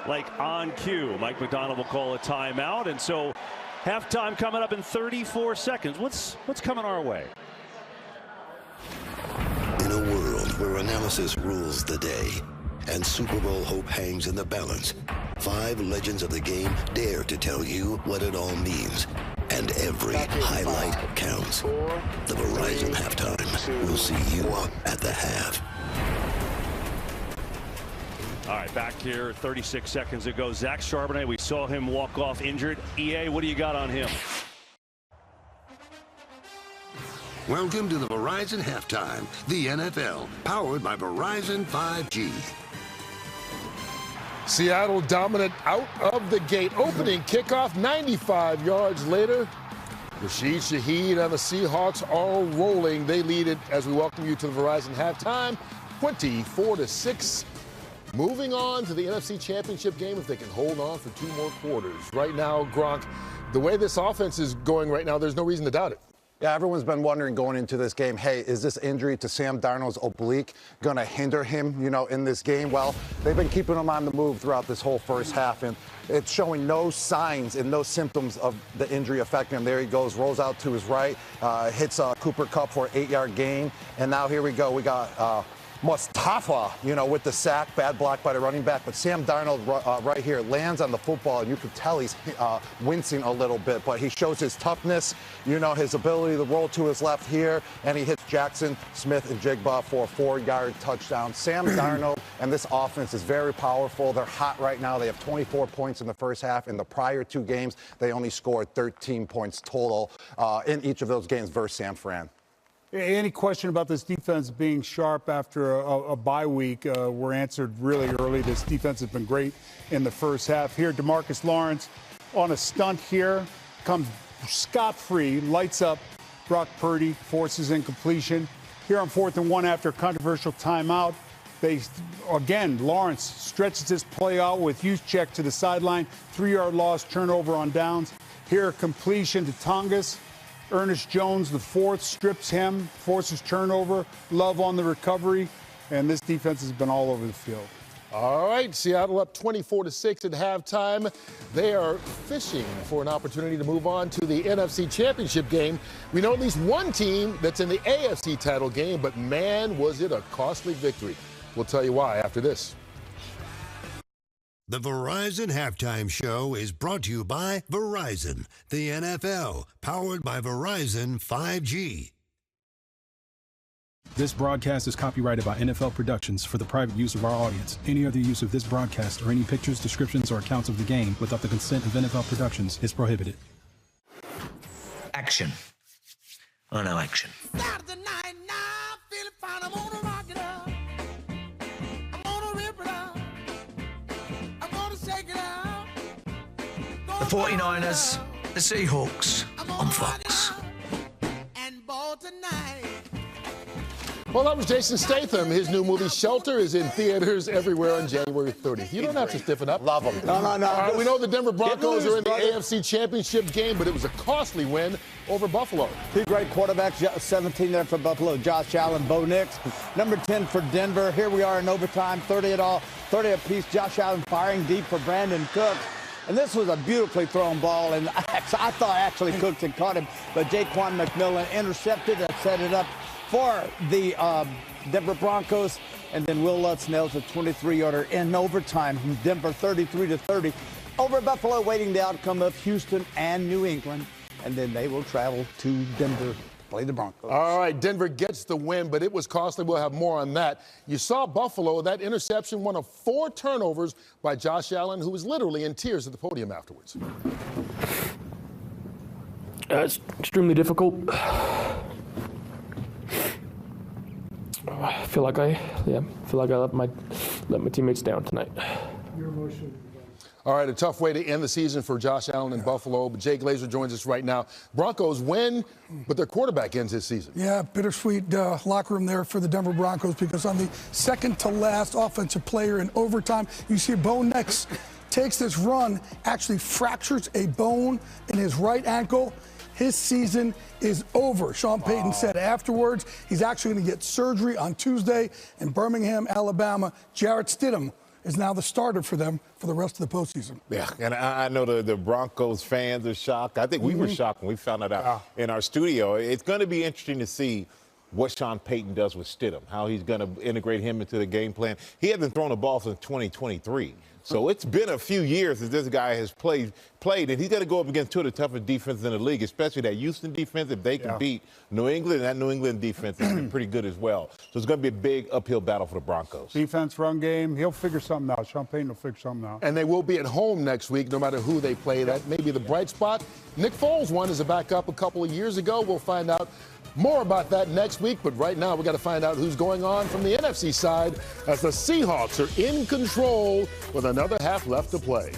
like on cue. Mike Macdonald will call a timeout, and so halftime coming up in 34 seconds. What's coming our way? In a world where analysis rules the day and Super Bowl hope hangs in the balance, 5 legends of the game dare to tell you what it all means. And every highlight counts. The Verizon halftime will see you at the half. All right, back here 36 seconds ago. Zach Charbonnet, we saw him walk off injured. EA, what do you got on him? Welcome to the Verizon halftime, the NFL, powered by Verizon 5G. Seattle dominant out of the gate. Opening kickoff 95 yards later. Rashid Shaheed and the Seahawks are rolling. They lead it as we welcome you to the Verizon halftime, 24-6. Moving on to the NFC Championship game if they can hold on for 2 more quarters. Right now, Gronk, the way this offense is going right now, there's no reason to doubt it. Yeah, everyone's been wondering going into this game, hey, is this injury to Sam Darnold's oblique going to hinder him, in this game? Well, they've been keeping him on the move throughout this whole first half, and it's showing no signs and no symptoms of the injury affecting him. There he goes, rolls out to his right, hits Cooper Kupp for an 8-yard gain, and now here we go. We got Mustafa, with the sack, bad block by the running back. But Sam Darnold right here lands on the football, and you can tell he's wincing a little bit. But he shows his toughness, his ability to roll to his left here, and he hits Jackson, Smith, and Jigba for a 4-yard touchdown. Sam Darnold and this offense is very powerful. They're hot right now. They have 24 points in the first half. In the prior 2 games, they only scored 13 points total in each of those games versus San Fran. Any question about this defense being sharp after a bye week were answered really early. This defense has been great in the first half. Here, DeMarcus Lawrence on a stunt here, comes scot-free, lights up Brock Purdy, forces incompletion. Here on 4th and 1 after a controversial timeout, Lawrence stretches this play out with Juszczyk to the sideline, 3-yard loss, turnover on downs. Here, completion to Tongas. Ernest Jones, the 4th, strips him, forces turnover, Love on the recovery, and this defense has been all over the field. All right, Seattle up 24-6 at halftime. They are fishing for an opportunity to move on to the NFC Championship game. We know at least one team that's in the AFC title game, but man, was it a costly victory. We'll tell you why after this. The Verizon Halftime Show is brought to you by Verizon, the NFL, powered by Verizon 5G. This broadcast is copyrighted by NFL Productions for the private use of our audience. Any other use of this broadcast or any pictures, descriptions, or accounts of the game without the consent of NFL Productions is prohibited. Action. Oh, no action. Saturday night now, feeling fine, I'm gonna rock it up. I'm gonna rip it up. I'm gonna shake it out. The 49ers, the Seahawks on Fox. And ball tonight. Well, that was Jason Statham. His new movie Shelter is in theaters everywhere on January 30th. You don't have to stiffen up. Love him. No. We know the Denver Broncos are in the AFC Championship game, but it was a costly win over Buffalo. 2 great quarterbacks, 17 there for Buffalo, Josh Allen, Bo Nix. Number 10 for Denver. Here we are in overtime, 30 apiece. Josh Allen firing deep for Brandon Cooks. And this was a beautifully thrown ball, and I thought actually Cooks had caught him, but Jaquan McMillan intercepted and set it up for the Denver Broncos, and then Will Lutz nails a 23-yarder in overtime. Denver 33-30 over Buffalo, waiting the outcome of Houston and New England, and then they will travel to Denver to play the Broncos. All right, Denver gets the win, but it was costly. We'll have more on that. You saw Buffalo, that interception, one of 4 turnovers by Josh Allen, who was literally in tears at the podium afterwards. It's extremely difficult. I feel like I let my teammates down tonight. Your emotion. All right, a tough way to end the season for Josh Allen in Buffalo, but Jay Glazer joins us right now. Broncos win, but their quarterback ends his season. Yeah, bittersweet locker room there for the Denver Broncos, because on the second to last offensive player in overtime, you see Bo Nix takes this run, actually fractures a bone in his right ankle. His season is over. Sean Payton said afterwards he's actually going to get surgery on Tuesday in Birmingham, Alabama. Jarrett Stidham is now the starter for them for the rest of the postseason. Yeah, and I know the Broncos fans are shocked. I think we were shocked when we found that out in our studio. It's going to be interesting to see what Sean Payton does with Stidham, how he's going to integrate him into the game plan. He hasn't thrown a ball since 2023. So it's been a few years that this guy has played, and he's going to go up against two of the toughest defenses in the league, especially that Houston defense. If they can beat New England, and that New England defense has been pretty good as well. So it's going to be a big uphill battle for the Broncos. Defense, run game, he'll figure something out. Sean Payton will figure something out. And they will be at home next week, no matter who they play. That may be the bright spot. Nick Foles won as a backup a couple of years ago. We'll find out more about that next week, but right now we got to find out who's going on from the NFC side as the Seahawks are in control with another half left to play.